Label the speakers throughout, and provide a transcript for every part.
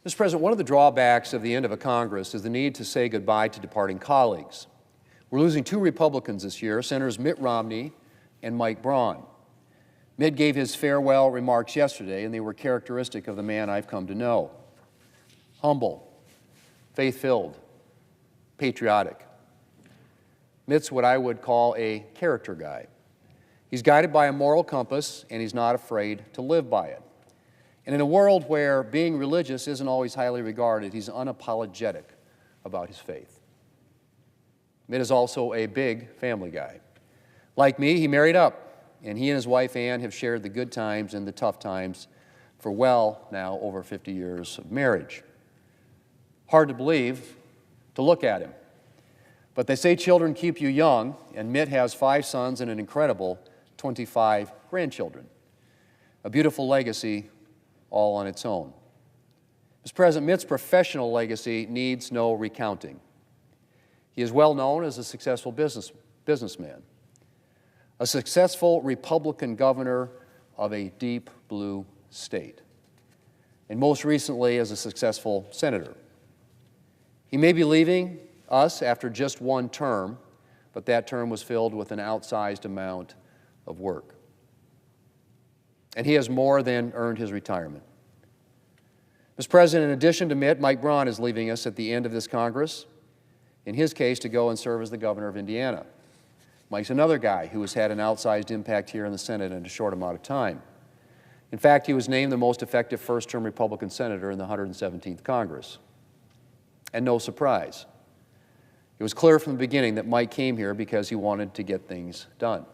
Speaker 1: Mr. President, one of the drawbacks of the end of a Congress is the need to say goodbye to departing colleagues. We're losing two Republicans this year, Senators Mitt Romney and Mike Braun. Mitt gave his farewell remarks yesterday, and they were characteristic of the man I've come to know. Humble, faith-filled, patriotic. Mitt's what I would call a character guy. He's guided by a moral compass, and he's not afraid to live by it. And in a world where being religious isn't always highly regarded, he's unapologetic about his faith. Mitt is also a big family guy. Like me, he married up, and he and his wife Ann have shared the good times and the tough times for now over 50 years of marriage. Hard to believe to look at him. But they say children keep you young, and Mitt has 5 sons and an incredible 25 grandchildren. A beautiful legacy all on its own. Mr. President, Mitt's professional legacy needs no recounting. He is well known as a successful businessman, a successful Republican governor of a deep blue state, and most recently as a successful senator. He may be leaving us after just one term, but that term was filled with an outsized amount of work. And he has more than earned his retirement. Mr. President, in addition to Mitt, Mike Braun is leaving us at the end of this Congress, in his case to go and serve as the governor of Indiana. Mike's another guy who has had an outsized impact here in the Senate in a short amount of time. In fact, he was named the most effective first-term Republican senator in the 117th Congress. And no surprise. It was clear from the beginning that Mike came here because he wanted to get things done.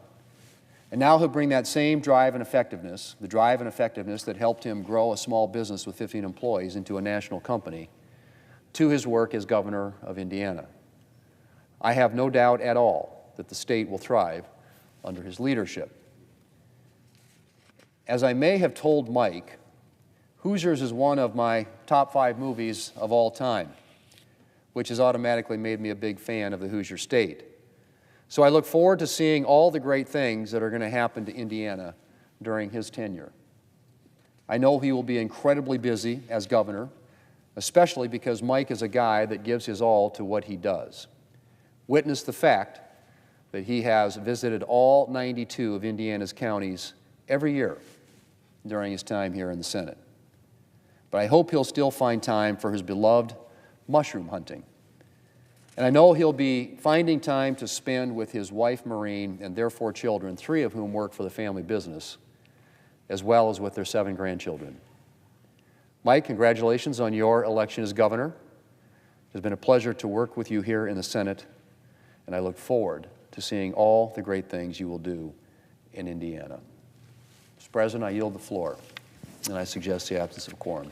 Speaker 1: And now he'll bring that same drive and effectiveness, the drive and effectiveness that helped him grow a small business with 15 employees into a national company, to his work as governor of Indiana. I have no doubt at all that the state will thrive under his leadership. As I may have told Mike, Hoosiers is one of my top 5 movies of all time, which has automatically made me a big fan of the Hoosier State. So I look forward to seeing all the great things that are going to happen to Indiana during his tenure. I know he will be incredibly busy as governor, especially because Mike is a guy that gives his all to what he does. Witness the fact that he has visited all 92 of Indiana's counties every year during his time here in the Senate. But I hope he'll still find time for his beloved mushroom hunting. And I know he'll be finding time to spend with his wife, Maureen, and their 4 children, 3 of whom work for the family business, as well as with their 7 grandchildren. Mike, congratulations on your election as governor. It has been a pleasure to work with you here in the Senate, and I look forward to seeing all the great things you will do in Indiana. Mr. President, I yield the floor, and I suggest the absence of quorum.